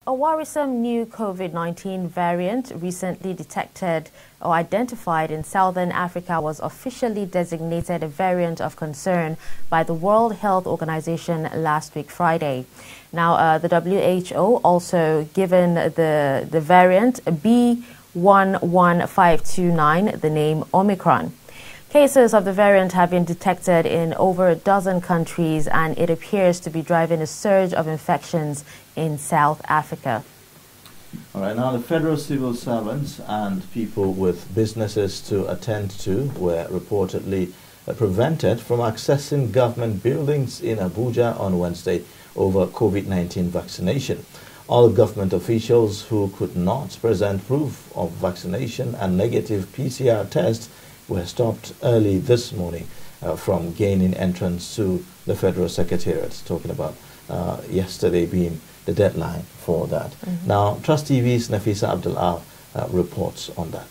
A worrisome new COVID-19 variant recently detected or identified in southern Africa was officially designated a variant of concern by the World Health Organization last week, Friday. Now, the WHO also given the variant B11529 the name Omicron. Cases of the variant have been detected in over a dozen countries, and it appears to be driving a surge of infections in South Africa. All right, now the federal civil servants and people with businesses to attend to were reportedly prevented from accessing government buildings in Abuja on Wednesday over COVID-19 vaccination. All government officials who could not present proof of vaccination and negative PCR tests were stopped early this morning from gaining entrance to the Federal Secretariat, talking about yesterday being the deadline for that. Now, TrustTV's Nafisa Abdul-Al reports on that.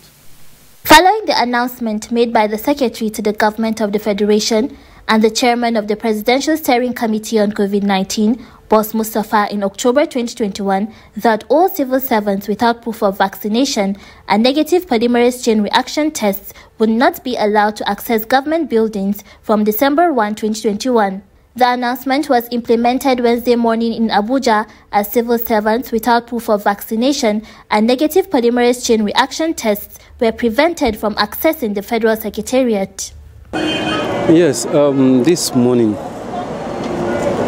Following the announcement made by the Secretary to the Government of the Federation and the Chairman of the Presidential Steering Committee on COVID-19, Boss Mustafa, in October 2021, that all civil servants without proof of vaccination and negative polymerase chain reaction tests would not be allowed to access government buildings from December 1, 2021. The announcement was implemented Wednesday morning in Abuja as civil servants without proof of vaccination and negative polymerase chain reaction tests were prevented from accessing the Federal Secretariat. Yes, this morning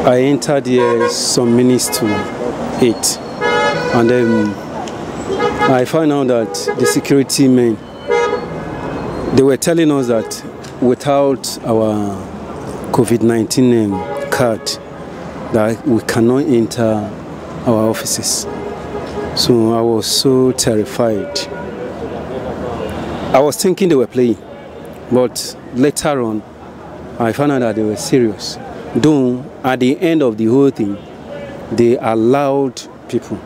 I entered here some minutes to 8, and then I found out that the security men, they were telling us that without our COVID-19 card, that we cannot enter our offices. So I was so terrified. I was thinking they were playing, but later on I found out that they were serious. Though at the end of the whole thing, they allowed people,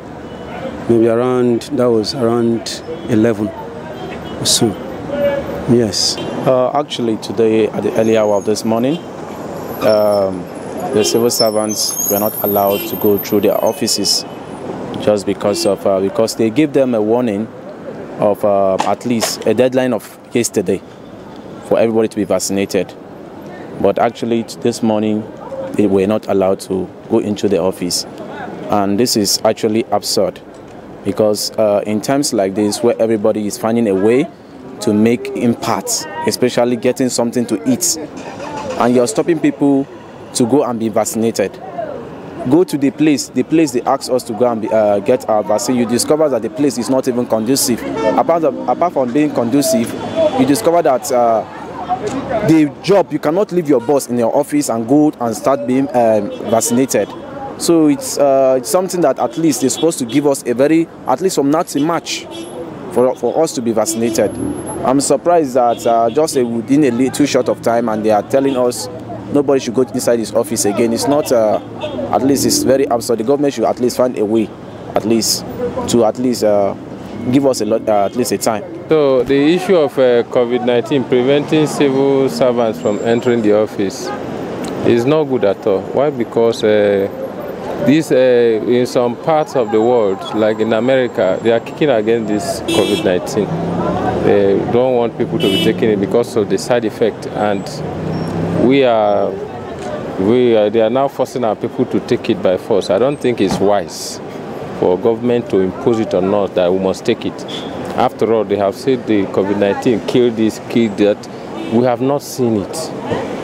maybe around 11 or so. Yes. Actually, today at the early hour of this morning, the civil servants were not allowed to go through their offices just because they gave them a warning of at least a deadline of yesterday for everybody to be vaccinated. But actually this morning they were not allowed to go into the office, and this is actually absurd because in times like this where everybody is finding a way to make impact, especially getting something to eat, and you're stopping people to go and be vaccinated. Go to the place they asked us to go and get our vaccine. You discover that the place is not even conducive. Apart from being conducive, you discover that the job, you cannot leave your boss in your office and go and start being vaccinated. So it's something that at least they're supposed to give us at least from now to March for us to be vaccinated. I'm surprised that just within a little short of time, and they are telling us nobody should go inside this office again. It's not, at least it's very absurd. The government should at least find a way, to give us at least a time. So the issue of COVID-19 preventing civil servants from entering the office is not good at all. Why? Because in some parts of the world, like in America, they are kicking against this COVID-19. They don't want people to be taking it because of the side effect, and they are now forcing our people to take it by force. I don't think it's wise for government to impose it on us that we must take it. After all, they have said the COVID-19 killed this, killed that. We have not seen it.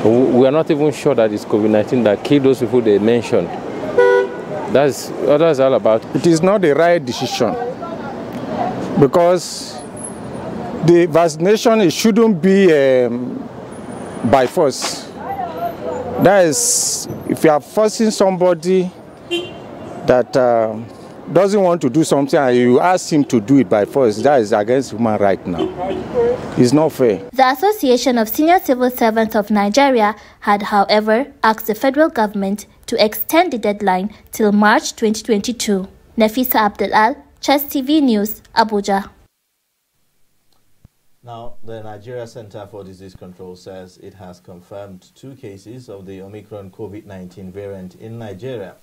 We are not even sure that it's COVID-19 that killed those people they mentioned. That's what it's all about. It is not the right decision because the vaccination, it shouldn't be by force. That is, if you are forcing somebody that doesn't want to do something and you ask him to do it by force, that is against human rights now. It's not fair. The Association of Senior Civil Servants of Nigeria had, however, asked the federal government to extend the deadline till March 2022. Nafisa Abdul-Al, TrustTV News, Abuja. Now, the Nigeria Center for Disease Control says it has confirmed 2 cases of the Omicron COVID-19 variant in Nigeria.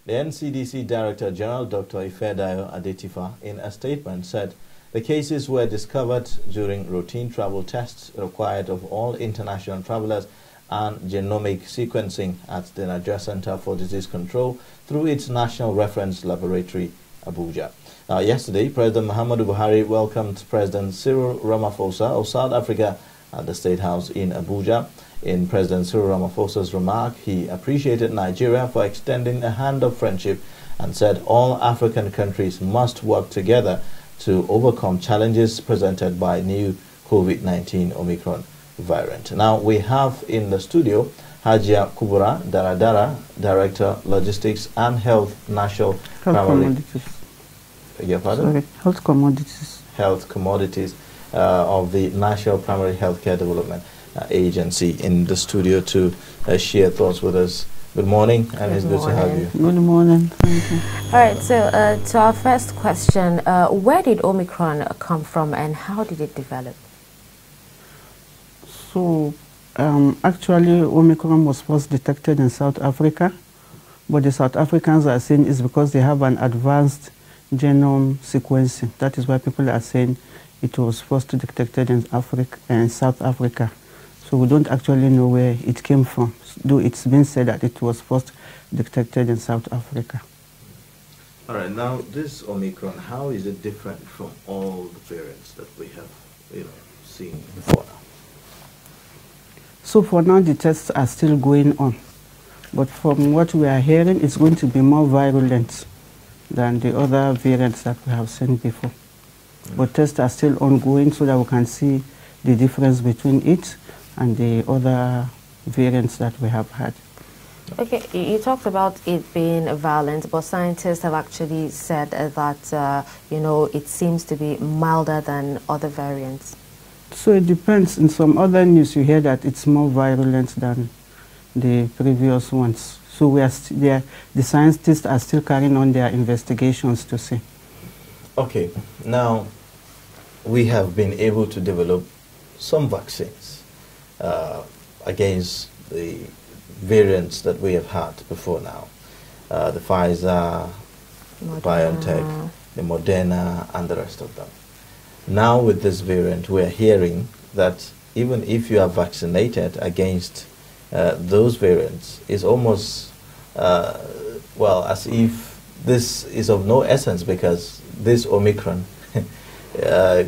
The NCDC Director General, Dr. Ifedayo Adetifa, in a statement said the cases were discovered during routine travel tests required of all international travelers and genomic sequencing at the Nigeria Center for Disease Control through its National Reference Laboratory, Abuja. Yesterday, President Muhammadu Buhari welcomed President Cyril Ramaphosa of South Africa at the State House in Abuja. In President Cyril Ramaphosa's remark, he appreciated Nigeria for extending a hand of friendship and said all African countries must work together to overcome challenges presented by new COVID-19 Omicron variant. Now, we have in the studio Hajia Kubura Daradara, Director, Logistics and Health, National Commodities. Your pardon? Sorry, Health Commodities. Health Commodities of the National Primary Healthcare Development Agency in the studio to share thoughts with us. Good morning, and it's good to have you. Good morning. Thank you. All right, so to our first question, where did Omicron come from and how did it develop? So, actually, Omicron was first detected in South Africa, but the South Africans are saying it's because they have an advanced genome sequencing. That is why people are saying it was first detected in Africa and South Africa. So we don't actually know where it came from, though it's been said that it was first detected in South Africa. All right, now this Omicron, how is it different from all the variants that we have, seen before now? So for now, the tests are still going on. But from what we are hearing, it's going to be more virulent than the other variants that we have seen before. But tests are still ongoing so that we can see the difference between it and the other variants that we have had. Okay, you talked about it being violent, but scientists have actually said that, it seems to be milder than other variants. So it depends. In some other news, you hear that it's more virulent than the previous ones. So the scientists are still carrying on their investigations to see. Okay, now we have been able to develop some vaccines against the variants that we have had before now. The Pfizer, BioNTech, the Moderna, and the rest of them. Now with this variant, we are hearing that even if you are vaccinated against those variants, it's almost, as if this is of no essence because this Omicron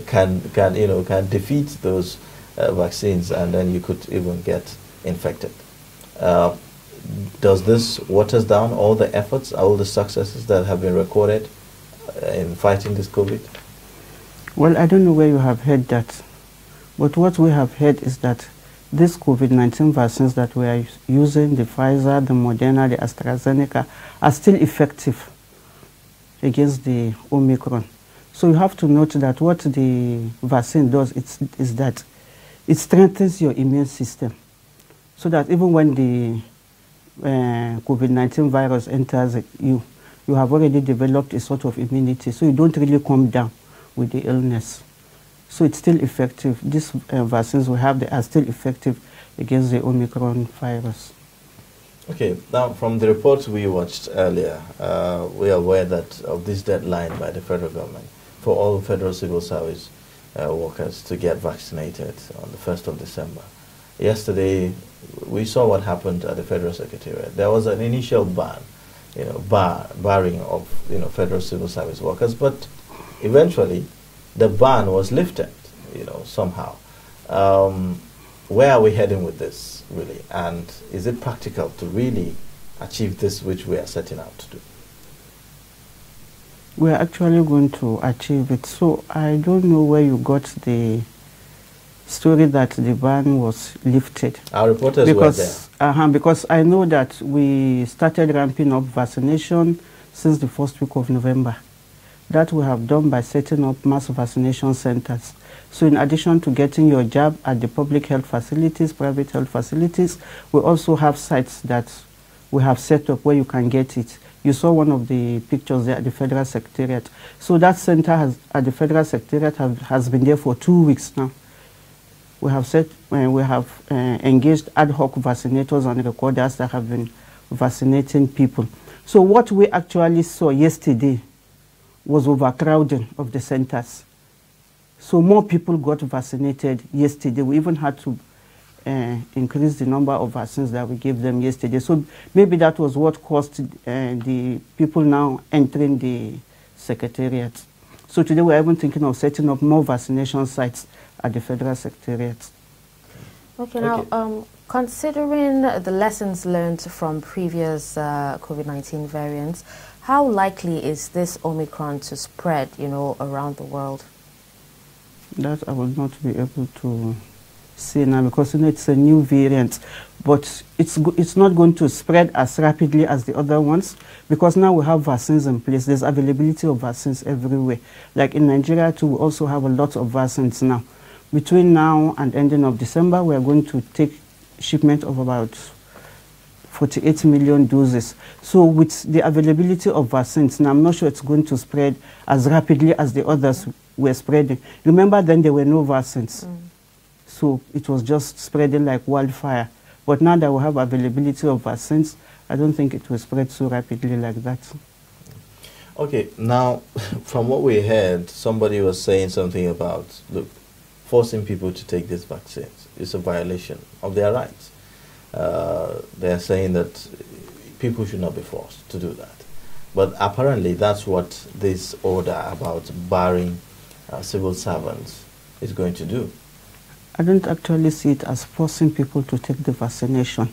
can defeat those vaccines, and then you could even get infected. Does this waters down all the efforts, all the successes that have been recorded in fighting this COVID? Well, I don't know where you have heard that, but what we have heard is that these COVID-19 vaccines that we are using, the Pfizer, the Moderna, the AstraZeneca, are still effective against the Omicron. So you have to note that what the vaccine does is that it strengthens your immune system, so that even when the COVID-19 virus enters you, you have already developed a sort of immunity, so you don't really come down with the illness. So it's still effective. These vaccines we have, they are still effective against the Omicron virus. Okay, now from the reports we watched earlier, we are aware that of this deadline by the federal government for all federal civil service workers to get vaccinated on the 1st of December. Yesterday, we saw what happened at the Federal Secretariat. There was an initial ban, barring of federal civil service workers, but eventually the ban was lifted, somehow. Where are we heading with this, really? And is it practical to really achieve this which we are setting out to do? We are actually going to achieve it. So I don't know where you got the story that the ban was lifted. Our reporters were there. Because I know that we started ramping up vaccination since the first week of November. That we have done by setting up mass vaccination centers. So in addition to getting your jab at the public health facilities, private health facilities, we also have sites that we have set up where you can get it. You saw one of the pictures there at the Federal Secretariat. So that center at the Federal Secretariat has been there for 2 weeks now. We have engaged ad hoc vaccinators and recorders that have been vaccinating people. So what we actually saw yesterday was overcrowding of the centers. So more people got vaccinated yesterday. We even had to increase the number of vaccines that we gave them yesterday. So maybe that was what caused the people now entering the secretariat. So today we're even thinking of setting up more vaccination sites at the federal secretariat. Okay, now considering the lessons learned from previous COVID-19 variants, how likely is this Omicron to spread, around the world? That I will not be able to say now because it's a new variant, but it's not going to spread as rapidly as the other ones because now we have vaccines in place. There's availability of vaccines everywhere. Like in Nigeria too, we also have a lot of vaccines now. Between now and ending of December, we are going to take shipment of about 48 million doses. So with the availability of vaccines, now I'm not sure it's going to spread as rapidly as the others were spreading. Remember then there were no vaccines. So it was just spreading like wildfire. But now that we have availability of vaccines, I don't think it will spread so rapidly like that. Okay, now from what we heard, somebody was saying something about, look, forcing people to take these vaccines is a violation of their rights. They're saying that people should not be forced to do that. But apparently that's what this order about barring civil servants is going to do. I don't actually see it as forcing people to take the vaccination.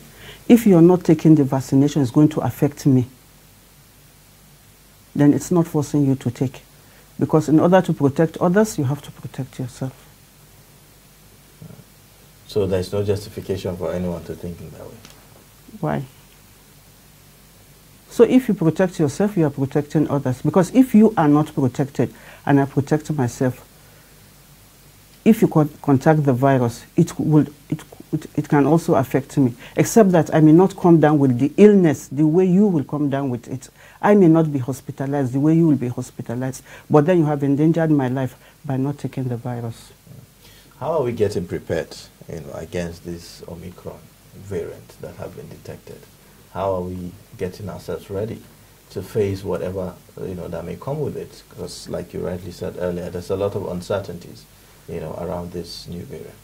If you're not taking the vaccination, it's going to affect me. Then it's not forcing you to take. Because in order to protect others, you have to protect yourself. So there's no justification for anyone to think in that way? Why? So if you protect yourself, you are protecting others. Because if you are not protected, and I protect myself, if you contact the virus, it can also affect me. Except that I may not come down with the illness the way you will come down with it. I may not be hospitalized the way you will be hospitalized. But then you have endangered my life by not taking the virus. How are we getting prepared against this Omicron variant that have been detected? How are we getting ourselves ready to face whatever that may come with it? Because like you rightly said earlier, there's a lot of uncertainties around this new variant.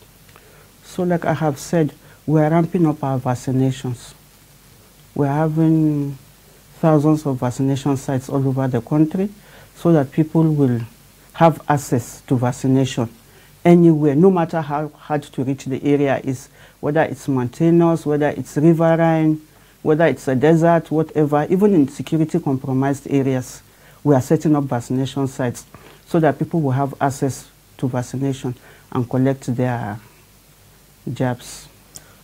So like I have said, we are ramping up our vaccinations. We're having thousands of vaccination sites all over the country so that people will have access to vaccination anywhere, no matter how hard to reach the area is, whether it's mountainous, whether it's riverine, whether it's a desert, whatever. Even in security compromised areas, we are setting up vaccination sites so that people will have access to vaccination and collect their jabs.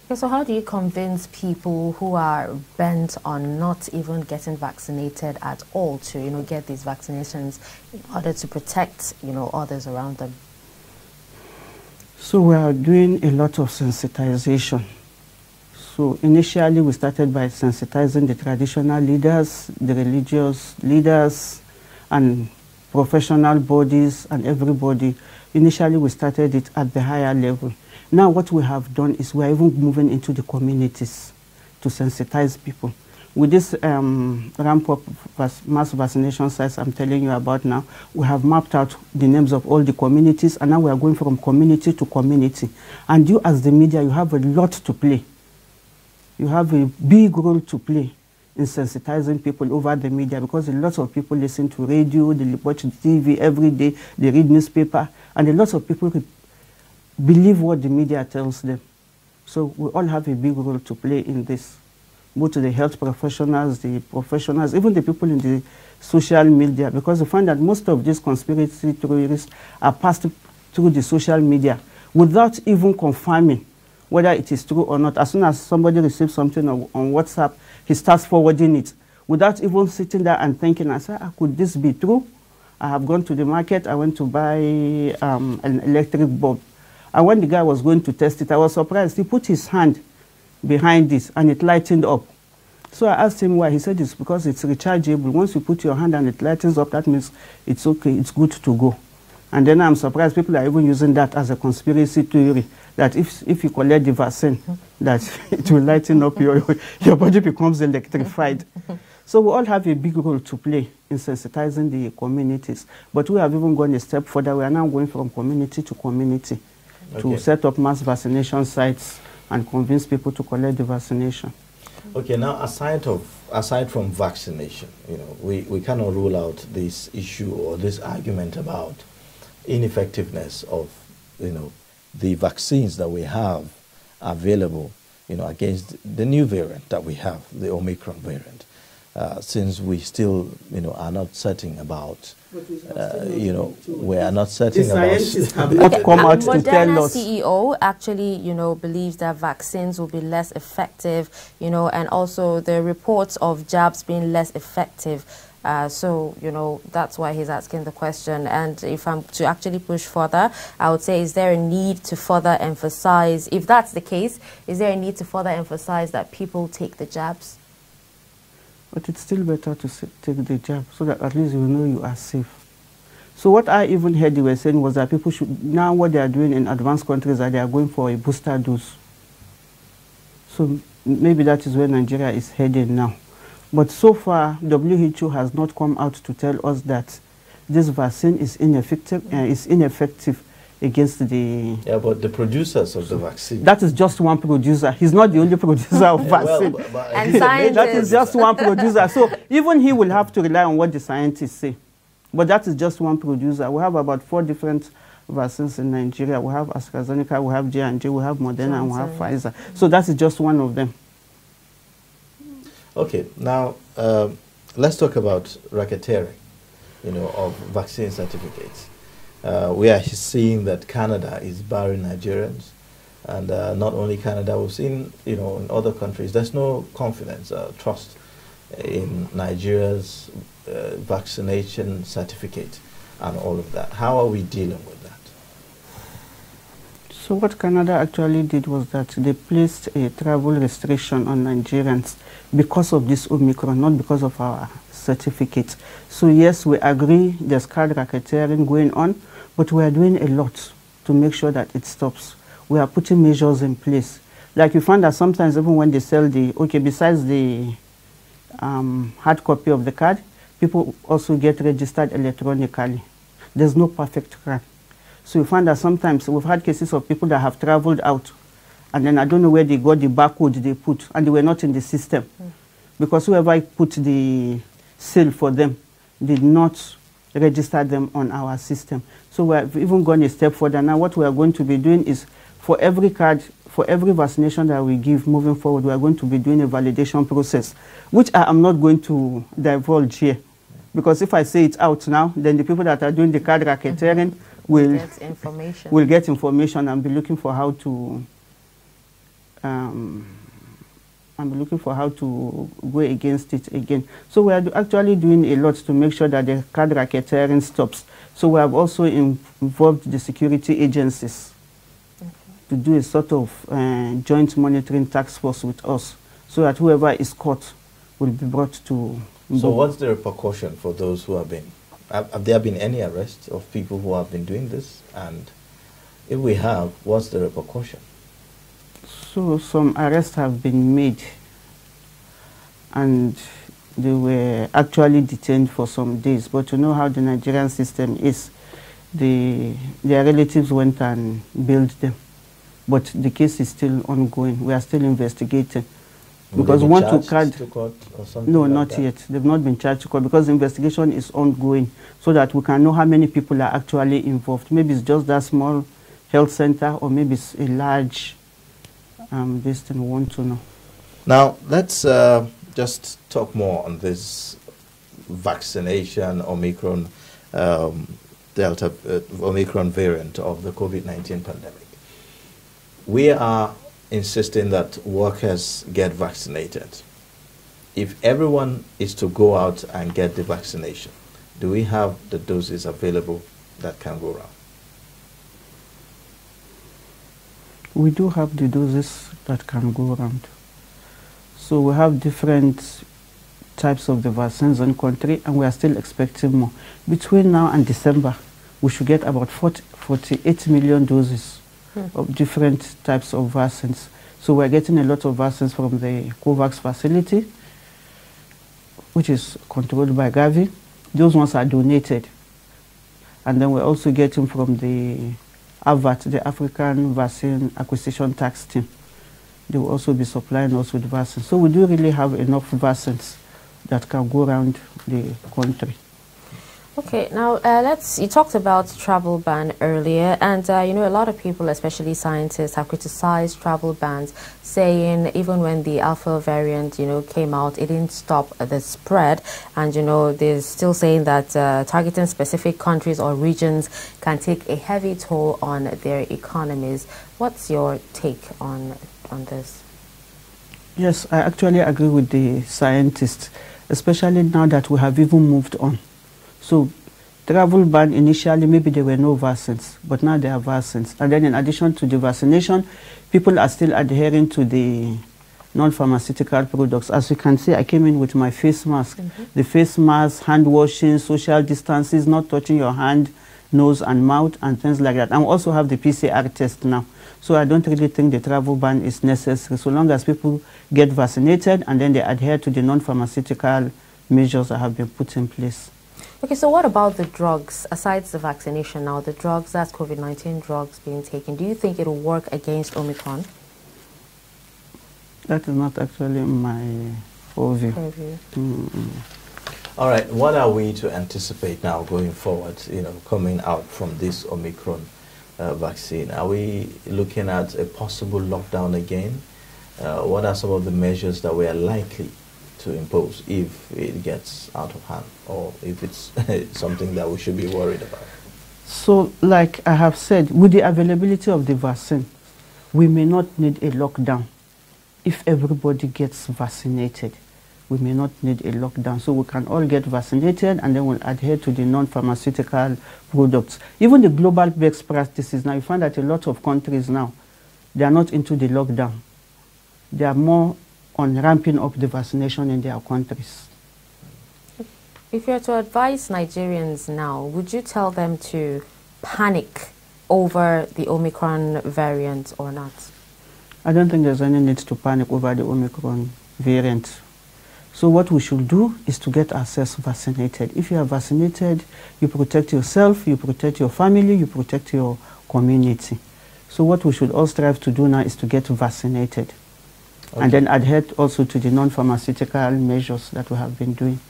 Okay, so how do you convince people who are bent on not even getting vaccinated at all to, get these vaccinations in order to protect, others around them? So we are doing a lot of sensitization. So initially we started by sensitizing the traditional leaders, the religious leaders, and professional bodies and everybody. Initially we started it at the higher level. Now what we have done is we are even moving into the communities to sensitize people. With this ramp-up mass vaccination sites I'm telling you about now, we have mapped out the names of all the communities, and now we are going from community to community. And you as the media, you have a lot to play. You have a big role to play in sensitizing people over the media, because a lot of people listen to radio, they watch TV every day, they read newspaper, and a lot of people believe what the media tells them. So we all have a big role to play in this. Both to the health professionals, even the people in the social media, because we find that most of these conspiracy theories are passed through the social media without even confirming whether it is true or not. As soon as somebody receives something on WhatsApp, he starts forwarding it without even sitting there and thinking, I say, could this be true? I have gone to the market, I went to buy an electric bulb. And when the guy was going to test it, I was surprised. He put his hand behind this and it lightened up. So I asked him why. He said it's because it's rechargeable. Once you put your hand and it lightens up, that means it's okay, it's good to go. And then I'm surprised people are even using that as a conspiracy theory, that if you collect the vaccine, that it will lighten up, your body becomes electrified. So we all have a big role to play in sensitizing the communities. But we have even gone a step further. We are now going from community to community to set up mass vaccination sites and convince people to collect the vaccination. Okay, now aside from vaccination, we cannot rule out this issue or this argument about ineffectiveness of, the vaccines that we have available, against the new variant that we have, the Omicron variant. Since we still, are not certain about, we are not certain about. Moderna CEO actually, believes that vaccines will be less effective, and also the reports of jabs being less effective. So, that's why he's asking the question. And if I'm to actually push further, I would say, is there a need to further emphasize, if that's the case, is there a need to further emphasize that people take the jabs? But it's still better to take the jab so that at least you know you are safe. So what I even heard you were saying was that people should, now what they are doing in advanced countries, that they are going for a booster dose. So maybe that is where Nigeria is heading now. But so far, WHO has not come out to tell us that this vaccine is ineffective against the... Yeah, but the producers of the vaccine... That is just one producer. He's not the only producer of vaccine. And scientists. That is just one producer. So even he will have to rely on what the scientists say. But that is just one producer. We have about 4 different vaccines in Nigeria. We have AstraZeneca, we have J&J, we have Moderna, and we have Pfizer. So that is just one of them. Okay, now let's talk about racketeering, of vaccine certificates. We are seeing that Canada is barring Nigerians, and not only Canada, we've seen, in other countries, there's no confidence, trust in Nigeria's vaccination certificate and all of that. How are we dealing with that? So what Canada actually did was that they placed a travel restriction on Nigerians because of this Omicron, not because of our certificate. So yes, we agree there's card racketeering going on, but we are doing a lot to make sure that it stops. We are putting measures in place. Like you find that sometimes even when they sell the, besides the hard copy of the card, people also get registered electronically. There's no perfect card. So you find that sometimes we've had cases of people that have traveled out, and then I don't know where they got the barcode they put, and they were not in the system. Because whoever put the seal for them did not register them on our system. So we've even gone a step further. Now what we are going to be doing is, for every card, for every vaccination that we give moving forward, we are going to be doing a validation process, which I am not going to divulge here. Because if I say it out now, then the people that are doing the card racketeering will get information and be looking for how to go against it again. So we are actually doing a lot to make sure that the card racketeering stops. So we have also involved the security agencies to do a sort of joint monitoring task force with us, so that whoever is caught will be brought to... So what's the repercussion for those who have been... Have there been any arrests of people who have been doing this? And if we have, what's the repercussion? So some arrests have been made, and they were actually detained for some days. But you know how the Nigerian system is. Their relatives went and bailed them. But the case is still ongoing. We are still investigating. Because we want to court or something. No, not yet. They've not been charged to court, because the investigation is ongoing, so that we can know how many people are actually involved. Maybe it's just that small health center, or maybe it's a large this thing we want to know. Now, let's just talk more on this vaccination Omicron Omicron variant of the COVID-19 pandemic. We are insisting that workers get vaccinated. If everyone is to go out and get the vaccination, do we have the doses available that can go around? We do have the doses that can go around. So we have different types of the vaccines in the country, and we are still expecting more. Between now and December, we should get about 48 million doses of different types of vaccines. So we're getting a lot of vaccines from the COVAX facility. which is controlled by Gavi. Those ones are donated. And then we're also getting from the AVAT, the African Vaccine Acquisition Tax Team. They will also be supplying us with vaccines. So we do really have enough vaccines that can go around the country. Okay, now you talked about travel ban earlier, and you know, a lot of people, especially scientists, have criticized travel bans, saying even when the Alpha variant, you know, came out, it didn't stop the spread, and you know, they're still saying that targeting specific countries or regions can take a heavy toll on their economies. What's your take on this? Yes, I actually agree with the scientists, especially now that we have even moved on. So, travel ban, initially, maybe there were no vaccines, but now there are vaccines. And then in addition to the vaccination, people are still adhering to the non-pharmaceutical products. As you can see, I came in with my face mask. The face mask, hand washing, social distances, not touching your hand, nose and mouth, and things like that. And we also have the PCR test now. So I don't really think the travel ban is necessary, so long as people get vaccinated and then they adhere to the non-pharmaceutical measures that have been put in place. Okay, so what about the drugs, aside the vaccination now, the drugs, that's COVID-19 drugs being taken, do you think it will work against Omicron? That is not actually my overview. All right, what are we to anticipate now going forward, you know, coming out from this Omicron vaccine? Are we looking at a possible lockdown again? What are some of the measures that we are likely to impose if it gets out of hand, or if it's something that we should be worried about? So, like I have said, with the availability of the vaccine, we may not need a lockdown. If everybody gets vaccinated, we may not need a lockdown. So we can all get vaccinated and then we'll adhere to the non-pharmaceutical products. Even the global best practices, now you find that a lot of countries now, they are not into the lockdown. They are more on ramping up the vaccination in their countries. If you were to advise Nigerians now, would you tell them to panic over the Omicron variant or not? I don't think there's any need to panic over the Omicron variant. So what we should do is to get ourselves vaccinated. If you are vaccinated, you protect yourself, you protect your family, you protect your community. So what we should all strive to do now is to get vaccinated. Okay. And then adhere also to the non-pharmaceutical measures that we have been doing.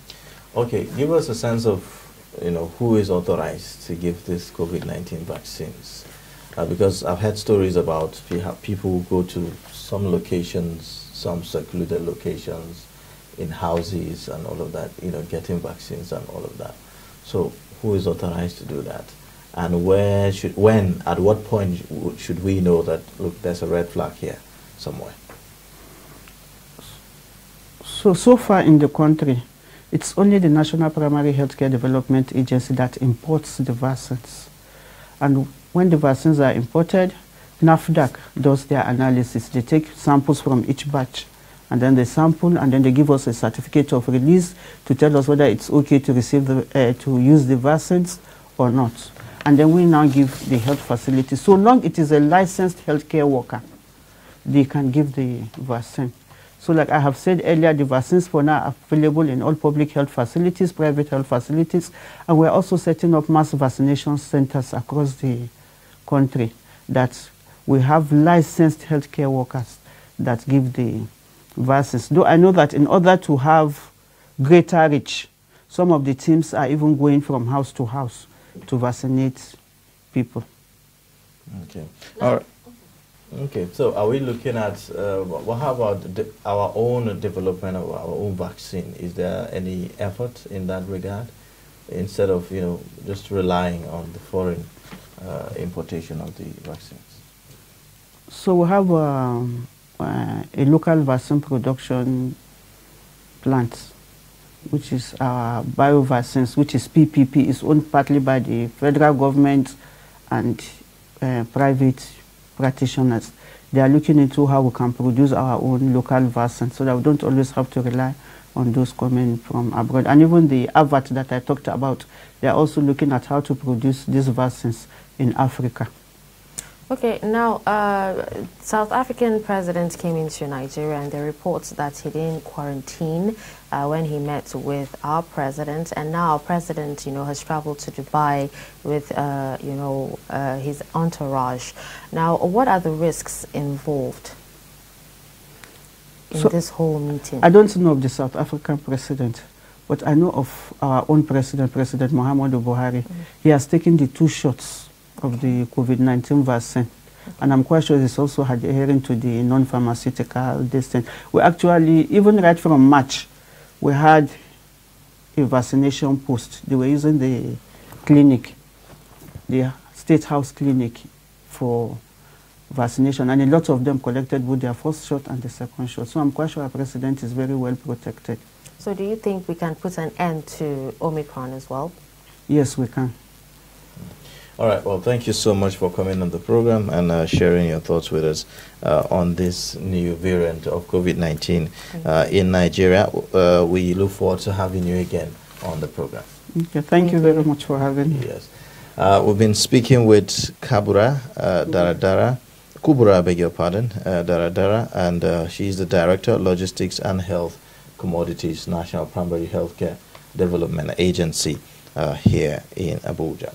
Okay, give us a sense of, you know, who is authorized to give these COVID-19 vaccines. Because I've heard stories about people who go to some locations, some secluded locations, in houses and all of that, you know, getting vaccines and all of that. So who is authorized to do that? And at what point should we know that, look, there's a red flag here somewhere? So far in the country, it's only the National Primary Healthcare Development Agency that imports the vaccines. And when the vaccines are imported, NAFDAC does their analysis. They take samples from each batch, and then they sample, and then they give us a certificate of release to tell us whether it's okay to receive to use the vaccines or not. And then we now give the health facility. So long it is a licensed healthcare worker, they can give the vaccine. So like I have said earlier, the vaccines for now are available in all public health facilities, private health facilities, and we're also setting up mass vaccination centers across the country that we have licensed healthcare workers that give the vaccines. Though I know that in order to have greater reach, some of the teams are even going from house to house to vaccinate people. Okay. All right. Okay, so are we looking at, how about our own development of our own vaccine? Is there any effort in that regard, instead of, you know, just relying on the foreign importation of the vaccines? So we have a local vaccine production plant, which is our biovaccines, which is PPP, is owned partly by the federal government and private practitioners. They are looking into how we can produce our own local vaccines so that we don't always have to rely on those coming from abroad. And even the AVAT that I talked about, they are also looking at how to produce these vaccines in Africa. Okay, now, South African president came into Nigeria, and there are reports that he didn't quarantine when he met with our president, and now our president, has traveled to Dubai with, his entourage. Now, what are the risks involved in this whole meeting? I don't know of the South African president, but I know of our own president, President Muhammadu Buhari. He has taken the 2 shots of the COVID-19 vaccine. And I'm quite sure he's also adhering to the non-pharmaceutical distance. We actually, even right from March, we had a vaccination post. They were using the clinic, the State House Clinic, for vaccination. And a lot of them collected both their first shot and the second shot. So I'm quite sure our president is very well protected. So do you think we can put an end to Omicron as well? Yes, we can. All right, well, thank you so much for coming on the program and sharing your thoughts with us on this new variant of COVID-19 in Nigeria. We look forward to having you again on the program. Okay, thank you very much for having me. Yes. We've been speaking with Kubura Daradara, Kubura, I beg your pardon, Daradara, and she's the Director of Logistics and Health Commodities, National Primary Healthcare Development Agency here in Abuja.